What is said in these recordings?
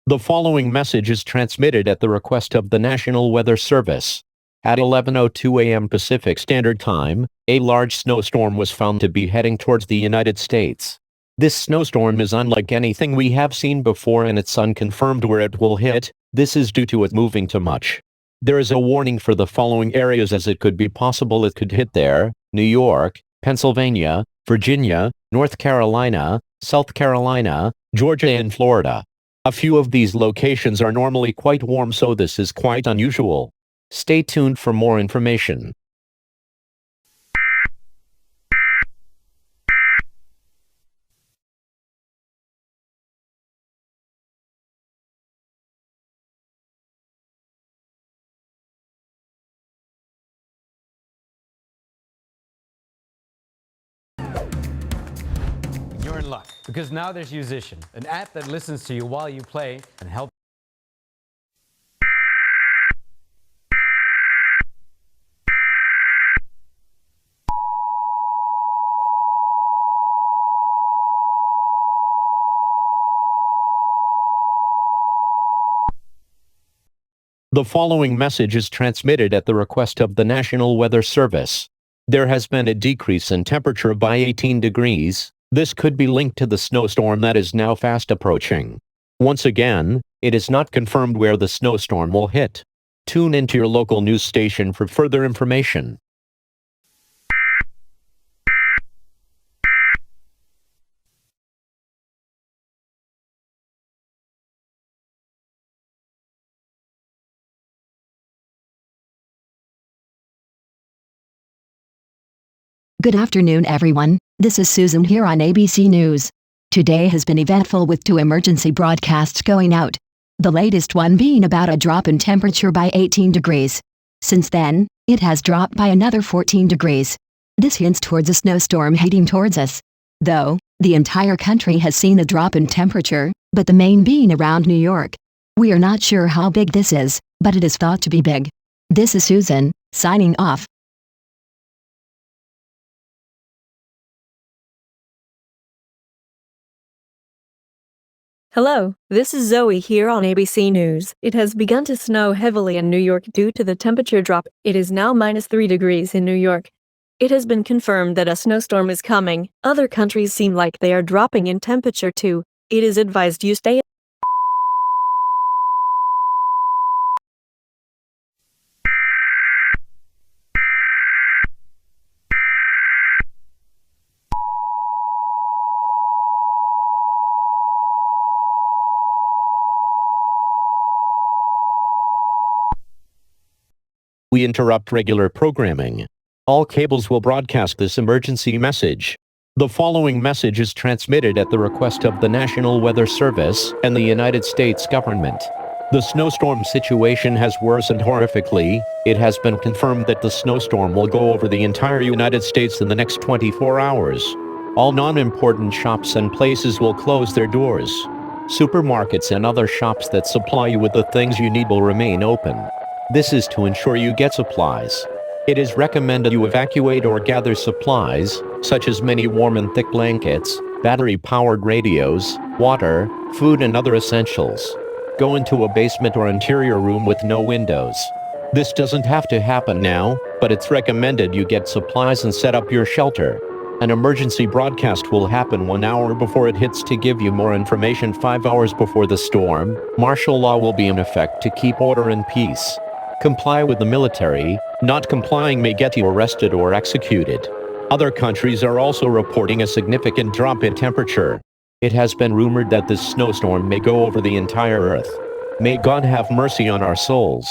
The following message is transmitted at the request of the National Weather Service. At 11:02 a.m. Pacific Standard Time, a large snowstorm was found to be heading towards the United States. This snowstorm is unlike anything we have seen before, and it's unconfirmed where it will hit. This is due to it moving too much. There is a warning for the following areas, as it could be possible it could hit there: New York, Pennsylvania, Virginia, North Carolina, South Carolina, Georgia, and Florida. A few of these locations are normally quite warm, so this is quite unusual. Stay tuned for more information. You're in luck, because now there's Musician, an app that listens to you while you play and helps. The following message is transmitted at the request of the National Weather Service. There has been a decrease in temperature by 18 degrees. This could be linked to the snowstorm that is now fast approaching. Once again, it is not confirmed where the snowstorm will hit. Tune into your local news station for further information. Good afternoon, everyone. This is Susan here on ABC News. Today has been eventful with 2 emergency broadcasts going out. The latest one being about a drop in temperature by 18 degrees. Since then, it has dropped by another 14 degrees. This hints towards a snowstorm heading towards us. Though, the entire country has seen a drop in temperature, but the main being around New York. We are not sure how big this is, but it is thought to be big. This is Susan, signing off. Hello, this is Zoe here on ABC News. It has begun to snow heavily in New York due to the temperature drop. It is now -3 degrees in New York. It has been confirmed that a snowstorm is coming. Other countries seem like they are dropping in temperature too. It is advised you stay We interrupt regular programming. All cables will broadcast this emergency message. The following message is transmitted at the request of the National Weather Service and the United States government. The snowstorm situation has worsened horrifically. It has been confirmed that the snowstorm will go over the entire United States in the next 24 hours. All non-important shops and places will close their doors. Supermarkets and other shops that supply you with the things you need will remain open. This is to ensure you get supplies. It is recommended you evacuate or gather supplies, such as many warm and thick blankets, battery-powered radios, water, food, and other essentials. Go into a basement or interior room with no windows. This doesn't have to happen now, but it's recommended you get supplies and set up your shelter. An emergency broadcast will happen 1 hour before it hits to give you more information. 5 hours before the storm, martial law will be in effect to keep order and peace. Comply with the military. Not complying may get you arrested or executed. Other countries are also reporting a significant drop in temperature. It has been rumored that this snowstorm may go over the entire Earth. May God have mercy on our souls.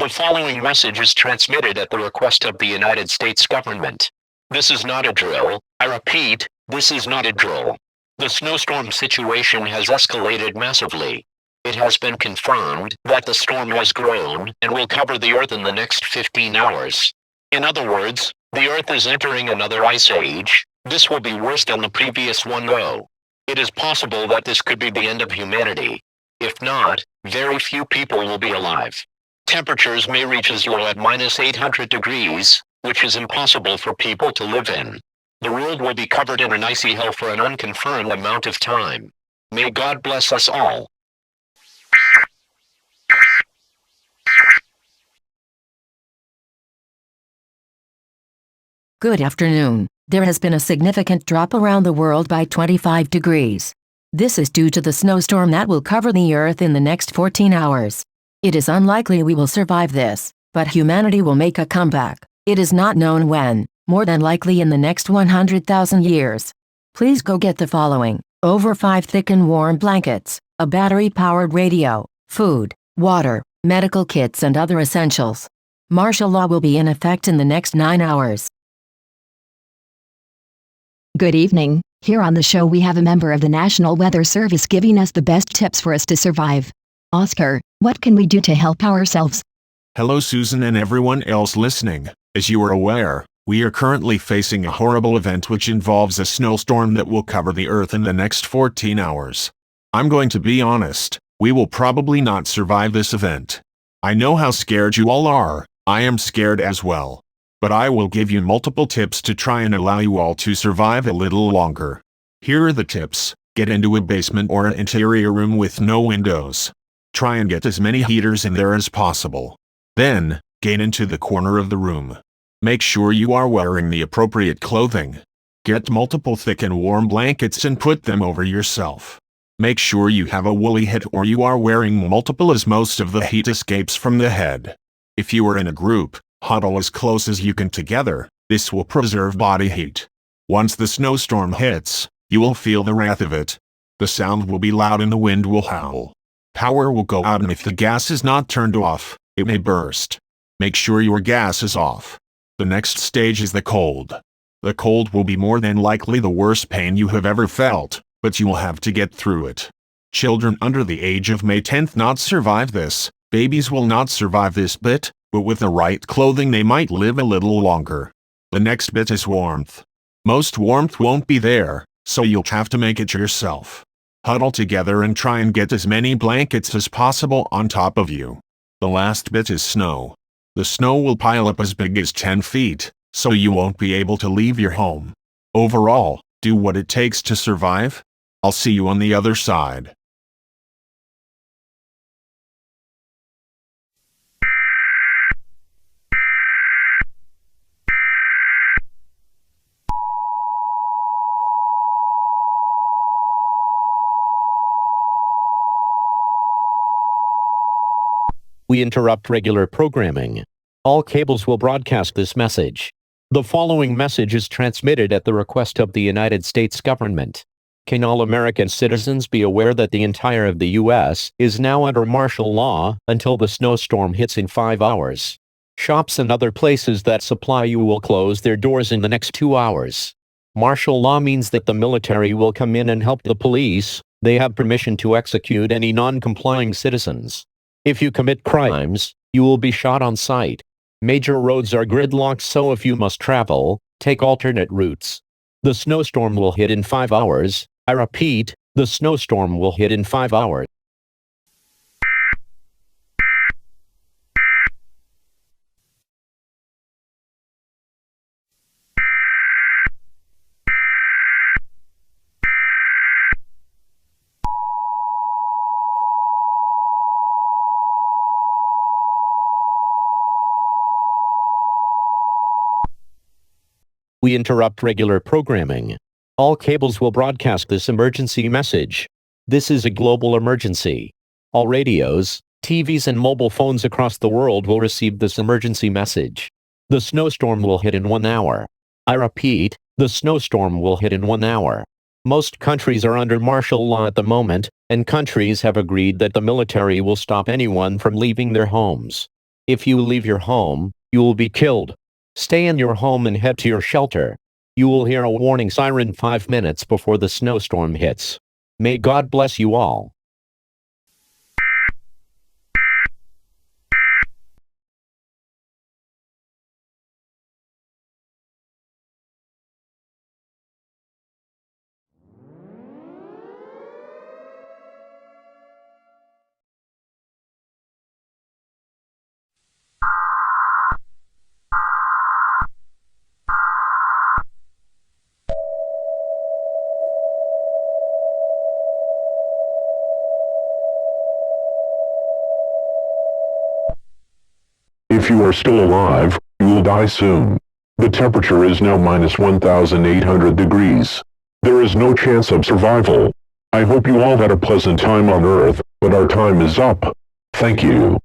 The following message is transmitted at the request of the United States government. This is not a drill. I repeat, this is not a drill. The snowstorm situation has escalated massively. It has been confirmed that the storm has grown and will cover the Earth in the next 15 hours. In other words, the Earth is entering another ice age. This will be worse than the previous one though. It is possible that this could be the end of humanity. If not, very few people will be alive. Temperatures may reach as low as -800 degrees, which is impossible for people to live in. The world will be covered in an icy hell for an unconfirmed amount of time. May God bless us all. Good afternoon. There has been a significant drop around the world by 25 degrees. This is due to the snowstorm that will cover the Earth in the next 14 hours. It is unlikely we will survive this, but humanity will make a comeback. It is not known when, more than likely in the next 100,000 years. Please go get the following: over 5 thick and warm blankets, a battery-powered radio, food, water, medical kits and other essentials. Martial law will be in effect in the next 9 hours. Good evening. Here on the show we have a member of the National Weather Service giving us the best tips for us to survive. Oscar, what can we do to help ourselves? Hello Susan and everyone else listening. As you are aware, we are currently facing a horrible event which involves a snowstorm that will cover the Earth in the next 14 hours. I'm going to be honest, we will probably not survive this event. I know how scared you all are. I am scared as well. But I will give you multiple tips to try and allow you all to survive a little longer. Here are the tips. Get into a basement or an interior room with no windows. Try and get as many heaters in there as possible. Then, get into the corner of the room. Make sure you are wearing the appropriate clothing. Get multiple thick and warm blankets and put them over yourself. Make sure you have a woolly hat or you are wearing multiple as most of the heat escapes from the head. If you are in a group, huddle as close as you can together. This will preserve body heat. Once the snowstorm hits, you will feel the wrath of it. The sound will be loud and the wind will howl. Power will go out and if the gas is not turned off, it may burst. Make sure your gas is off. The next stage is the cold. The cold will be more than likely the worst pain you have ever felt, but you will have to get through it. Children under the age of May 10th not survive this. Babies will not survive this bit, but with the right clothing they might live a little longer. The next bit is warmth. Most warmth won't be there, so you'll have to make it yourself. Huddle together and try and get as many blankets as possible on top of you. The last bit is snow. The snow will pile up as big as 10 feet, so you won't be able to leave your home. Overall, do what it takes to survive. I'll see you on the other side. We interrupt regular programming. All cables will broadcast this message. The following message is transmitted at the request of the United States government. Can all American citizens be aware that the entire of the U.S. is now under martial law until the snowstorm hits in 5 hours? Shops and other places that supply you will close their doors in the next 2 hours. Martial law means that the military will come in and help the police. They have permission to execute any non-complying citizens. If you commit crimes, you will be shot on sight. Major roads are gridlocked, so if you must travel, take alternate routes. The snowstorm will hit in 5 hours. I repeat, the snowstorm will hit in 5 hours. We interrupt regular programming. All cables will broadcast this emergency message. This is a global emergency. All radios, TVs and mobile phones across the world will receive this emergency message. The snowstorm will hit in 1 hour. I repeat, the snowstorm will hit in 1 hour. Most countries are under martial law at the moment, and countries have agreed that the military will stop anyone from leaving their homes. If you leave your home, you will be killed. Stay in your home and head to your shelter. You will hear a warning siren 5 minutes before the snowstorm hits. May God bless you all. If you are still alive, you will die soon. The temperature is now minus 1,800 degrees. There is no chance of survival. I hope you all had a pleasant time on Earth, but our time is up. Thank you.